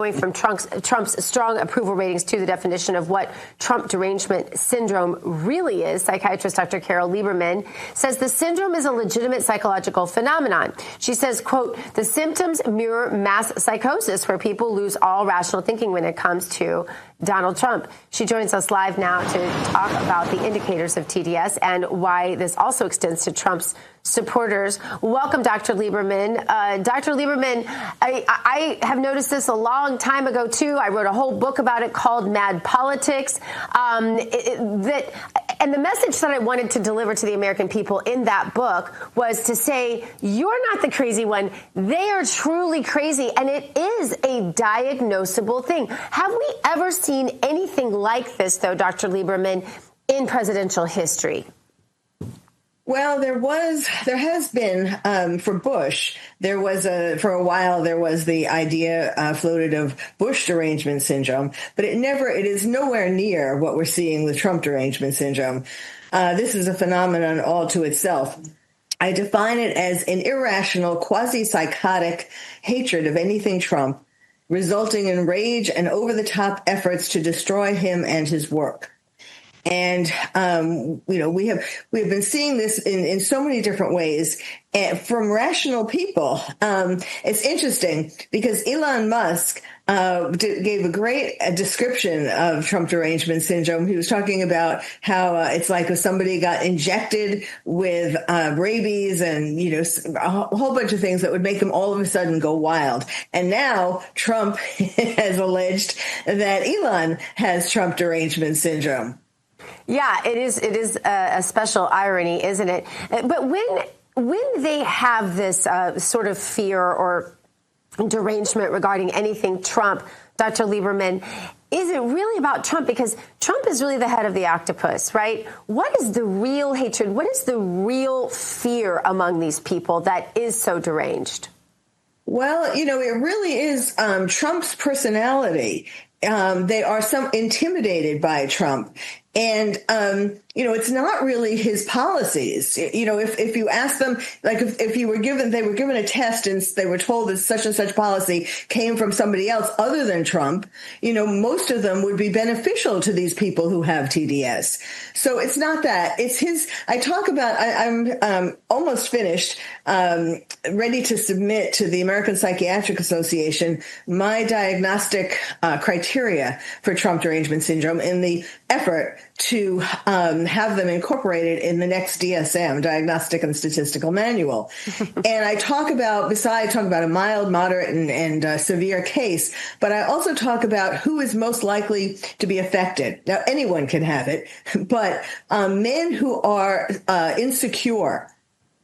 Going from Trump's strong approval ratings to the definition of what Trump derangement syndrome really is, psychiatrist Dr. Carol Lieberman says the syndrome is a legitimate psychological phenomenon. She says, quote, the symptoms mirror mass psychosis where people lose all rational thinking when it comes to Donald Trump. She joins us live now to talk about the indicators of TDS and why this also extends to Trump's supporters. Welcome, Dr. Lieberman. Dr. Lieberman, I have noticed this a long time ago, too. I wrote a whole book about it called Mad Politics. And the message that I wanted to deliver to the American people in that book was to say, you're not the crazy one. They are truly crazy. And it is a diagnosable thing. Have we ever seen anything like this, though, Dr. Lieberman, in presidential history? Well, there has been, for Bush, for a while, there was the idea floated of Bush derangement syndrome, but it is nowhere near what we're seeing with Trump derangement syndrome. This is a phenomenon all to itself. I define it as an irrational, quasi-psychotic hatred of anything Trump, resulting in rage and over-the-top efforts to destroy him and his work. And, we have been seeing this in so many different ways from rational people. It's interesting because Elon Musk gave a great description of Trump derangement syndrome. He was talking about how it's like if somebody got injected with rabies and, a whole bunch of things that would make them all of a sudden go wild. And now Trump has alleged that Elon has Trump derangement syndrome. Yeah, it is a special irony, isn't it? But when they have this sort of fear or derangement regarding anything Trump, Dr. Lieberman, is it really about Trump? Because Trump is really the head of the octopus, right? What is the real hatred? What is the real fear among these people that is so deranged? Well, it really is Trump's personality. They are intimidated by Trump. And, it's not really his policies. If you ask them, like if they were given a test and they were told that such and such policy came from somebody else other than Trump, most of them would be beneficial to these people who have TDS. So it's not that. It's his, I'm almost finished, ready to submit to the American Psychiatric Association my diagnostic criteria for Trump derangement syndrome in the effort to have them incorporated in the next DSM, Diagnostic and Statistical Manual. And I talk about a mild, moderate, and severe case, but I also talk about who is most likely to be affected. Now, anyone can have it, but men who are insecure,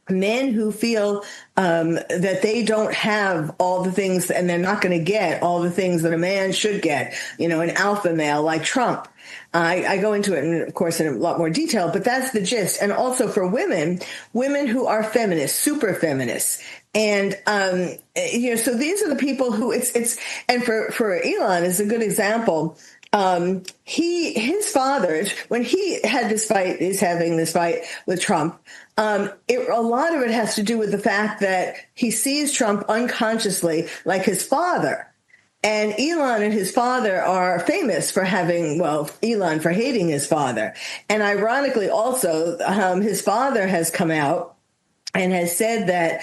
men who feel that they don't have all the things and they're not going to get all the things that a man should get, an alpha male like Trump. I go into it, of course, in a lot more detail, but that's the gist. And also for women who are feminists, super feminists. And, so these are the people who and for Elon is a good example. His father, when he had is having this fight with Trump, a lot of it has to do with the fact that he sees Trump unconsciously like his father. And Elon and his father are famous for Elon for hating his father. And ironically also, his father has come out and has said that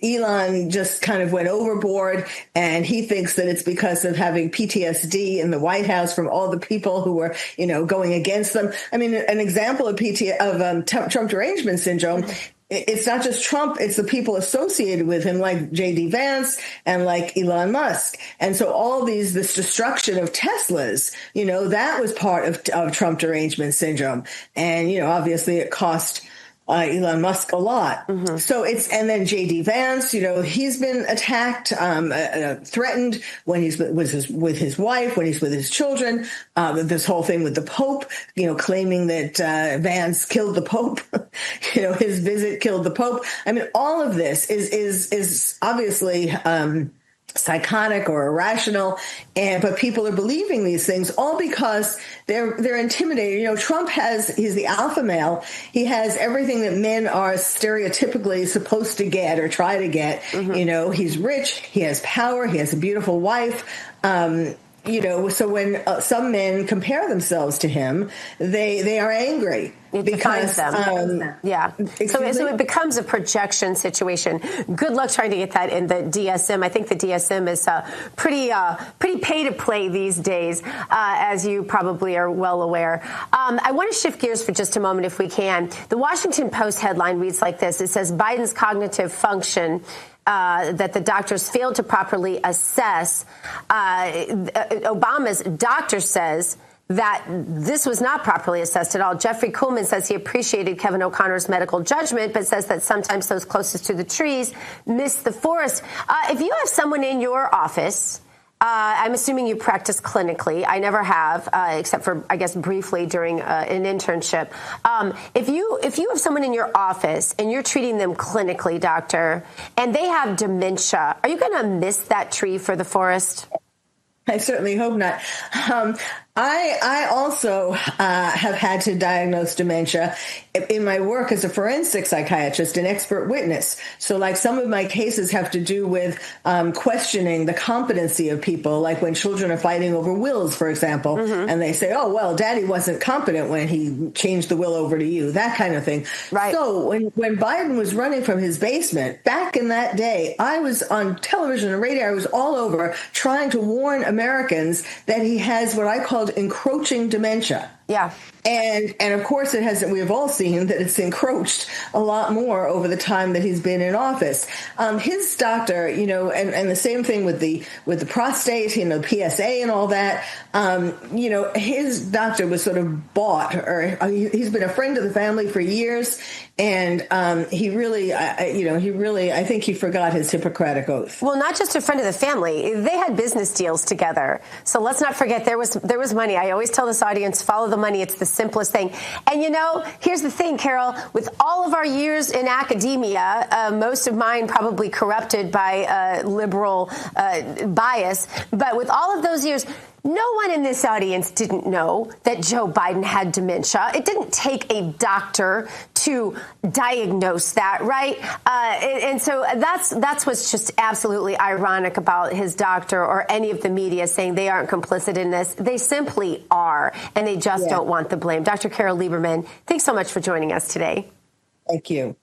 Elon just kind of went overboard, and he thinks that it's because of having PTSD in the White House from all the people who were, going against them. I mean, an example of Trump derangement syndrome. It's not just Trump, it's the people associated with him like J.D. Vance and like Elon Musk. And so all this destruction of Teslas, that was part of Trump derangement syndrome. And, obviously it cost Elon Musk a lot. Mm-hmm. So and then J.D. Vance, he's been attacked, threatened when he's with his wife, when he's with his children, this whole thing with the Pope, claiming that Vance killed the Pope, his visit killed the Pope. I mean, all of this is obviously, psychotic or irrational, but people are believing these things all because they're intimidated. You know, he's the alpha male. He has everything that men are stereotypically supposed to get or try to get. Mm-hmm. You know, he's rich, he has power, he has a beautiful wife. You know, so when some men compare themselves to him, they are angry. It defines them. Yeah. So it becomes a projection situation. Good luck trying to get that in the DSM. I think the DSM is pretty pay to play these days, as you probably are well aware. I want to shift gears for just a moment, if we can. The Washington Post headline reads like this. It says Biden's cognitive function that the doctors failed to properly assess. Obama's doctor says that this was not properly assessed at all. Jeffrey Kuhlman says he appreciated Kevin O'Connor's medical judgment, but says that sometimes those closest to the trees miss the forest. If you have someone in your office, I'm assuming you practice clinically. I never have, except for, I guess, briefly during an internship. If you have someone in your office and you're treating them clinically, doctor, and they have dementia, are you going to miss that tree for the forest? I certainly hope not. I also have had to diagnose dementia in my work as a forensic psychiatrist, an expert witness. So like some of my cases have to do with questioning the competency of people, like when children are fighting over wills, for example, mm-hmm. and they say, oh, well, daddy wasn't competent when he changed the will over to you, that kind of thing. Right. So when Biden was running from his basement, back in that day, I was on television and radio, I was all over trying to warn Americans that he has what I called encroaching dementia. Yeah. And of course it has, we have all seen that it's encroached a lot more over the time that he's been in office. His doctor, you know, and the same thing with the prostate, you know, PSA and all that, you know, his doctor was sort of bought, or he's been a friend of the family for years. And he really, I think he forgot his Hippocratic oath. Well, not just a friend of the family. They had business deals together. So let's not forget there was money. I always tell this audience, follow the money. It's the simplest thing. And, you know, here's the thing, Carol. With all of our years in academia, most of mine probably corrupted by liberal bias. But with all of those years, no one in this audience didn't know that Joe Biden had dementia. It didn't take a doctor to diagnose that, right? And so that's what's just absolutely ironic about his doctor or any of the media saying they aren't complicit in this. They simply are, and they just don't want the blame. Dr. Carol Lieberman, thanks so much for joining us today. Thank you.